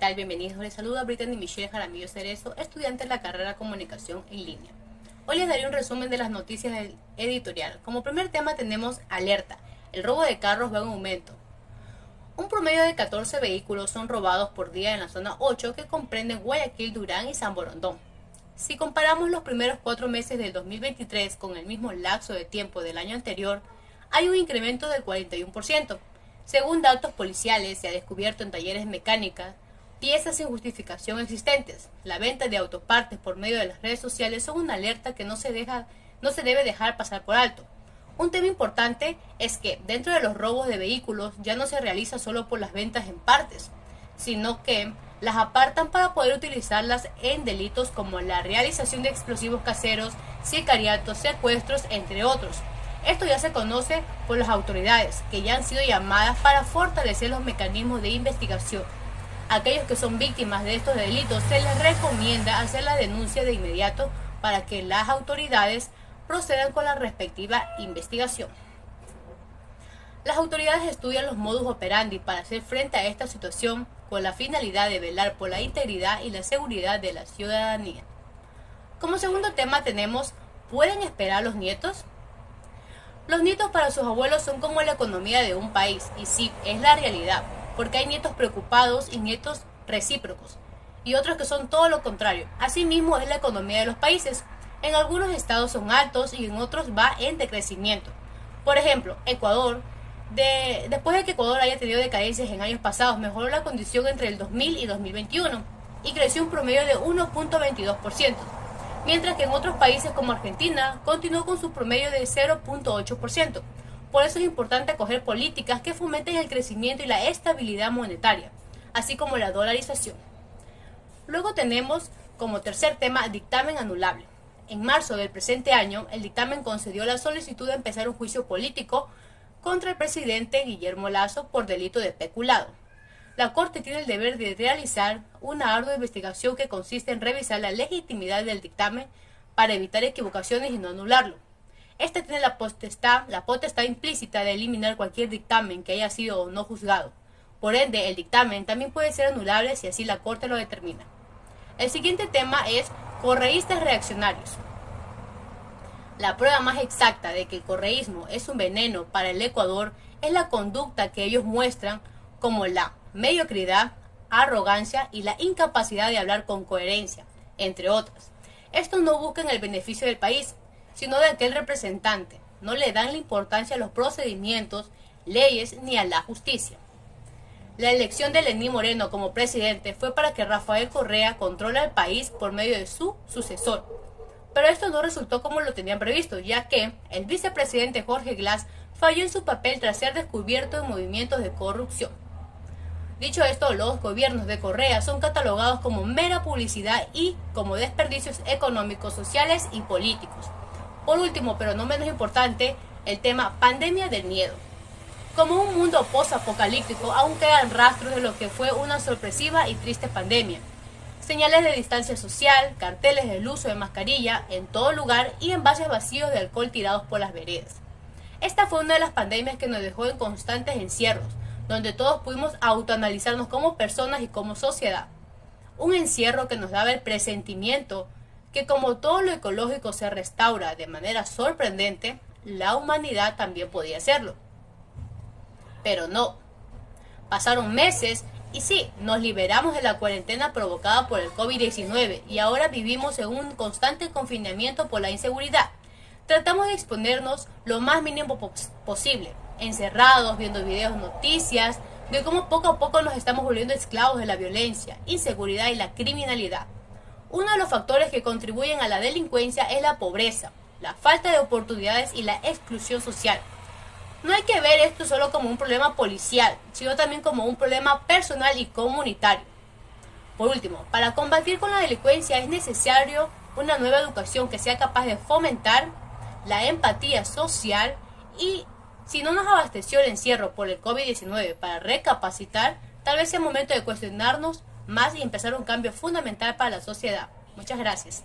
tal? Bienvenidos. Les saluda Brittany Michelle Jaramillo Cerezo, estudiante de la carrera Comunicación en Línea. Hoy les daré un resumen de las noticias del editorial. Como primer tema tenemos alerta. El robo de carros va en aumento. Un promedio de 14 vehículos son robados por día en la zona 8, que comprenden Guayaquil, Durán y San Borondón. Si comparamos los primeros 4 meses del 2023 con el mismo lapso de tiempo del año anterior, hay un incremento del 41%. Según datos policiales, se ha descubierto en talleres mecánicas piezas sin justificación existentes. La venta de autopartes por medio de las redes sociales son una alerta que no se debe dejar pasar por alto. Un tema importante es que dentro de los robos de vehículos ya no se realiza solo por las ventas en partes, sino que las apartan para poder utilizarlas en delitos como la realización de explosivos caseros, sicariatos, secuestros, entre otros. Esto ya se conoce por las autoridades, que ya han sido llamadas para fortalecer los mecanismos de investigación. A aquellos que son víctimas de estos delitos se les recomienda hacer la denuncia de inmediato para que las autoridades procedan con la respectiva investigación. Las autoridades estudian los modus operandi para hacer frente a esta situación con la finalidad de velar por la integridad y la seguridad de la ciudadanía. Como segundo tema tenemos, ¿pueden esperar los nietos? Los nietos para sus abuelos son como la economía de un país, y sí, es la realidad, porque hay nietos preocupados y nietos recíprocos, y otros que son todo lo contrario. Asimismo es la economía de los países. En algunos estados son altos y en otros va en decrecimiento. Por ejemplo, Ecuador, después de que Ecuador haya tenido decadencias en años pasados, mejoró la condición entre el 2000 y 2021 y creció un promedio de 1.22%. Mientras que en otros países como Argentina continuó con su promedio de 0.8%. Por eso es importante acoger políticas que fomenten el crecimiento y la estabilidad monetaria, así como la dolarización. Luego tenemos como tercer tema dictamen anulable. En marzo del presente año, el dictamen concedió la solicitud de empezar un juicio político contra el presidente Guillermo Lasso por delito de peculado. La Corte tiene el deber de realizar una ardua investigación que consiste en revisar la legitimidad del dictamen para evitar equivocaciones y no anularlo. Este tiene la potestad implícita de eliminar cualquier dictamen que haya sido o no juzgado. Por ende, el dictamen también puede ser anulable si así la Corte lo determina. El siguiente tema es correístas reaccionarios. La prueba más exacta de que el correísmo es un veneno para el Ecuador es la conducta que ellos muestran, como la mediocridad, arrogancia y la incapacidad de hablar con coherencia, entre otras. Estos no buscan el beneficio del país, sino de aquel representante. No le dan la importancia a los procedimientos, leyes ni a la justicia. La elección de Lenín Moreno como presidente fue para que Rafael Correa controle el país por medio de su sucesor. Pero esto no resultó como lo tenían previsto, ya que el vicepresidente Jorge Glass falló en su papel tras ser descubierto en movimientos de corrupción. Dicho esto, los gobiernos de Correa son catalogados como mera publicidad y como desperdicios económicos, sociales y políticos. Por último, pero no menos importante, el tema pandemia del miedo. Como un mundo post-apocalíptico, aún quedan rastros de lo que fue una sorpresiva y triste pandemia. Señales de distancia social, carteles del uso de mascarilla en todo lugar y envases vacíos de alcohol tirados por las veredas. Esta fue una de las pandemias que nos dejó en constantes encierros, donde todos pudimos autoanalizarnos como personas y como sociedad. Un encierro que nos daba el presentimiento que como todo lo ecológico se restaura de manera sorprendente, la humanidad también podía hacerlo. Pero no. Pasaron meses y sí, nos liberamos de la cuarentena provocada por el COVID-19 y ahora vivimos en un constante confinamiento por la inseguridad. Tratamos de exponernos lo más mínimo posible, encerrados, viendo videos, noticias, de cómo poco a poco nos estamos volviendo esclavos de la violencia, inseguridad y la criminalidad. Uno de los factores que contribuyen a la delincuencia es la pobreza, la falta de oportunidades y la exclusión social. No hay que ver esto solo como un problema policial, sino también como un problema personal y comunitario. Por último, para combatir con la delincuencia es necesario una nueva educación que sea capaz de fomentar la empatía social y si no nos abasteció el encierro por el COVID-19 para recapacitar, tal vez sea momento de cuestionarnos más y empezar un cambio fundamental para la sociedad. Muchas gracias.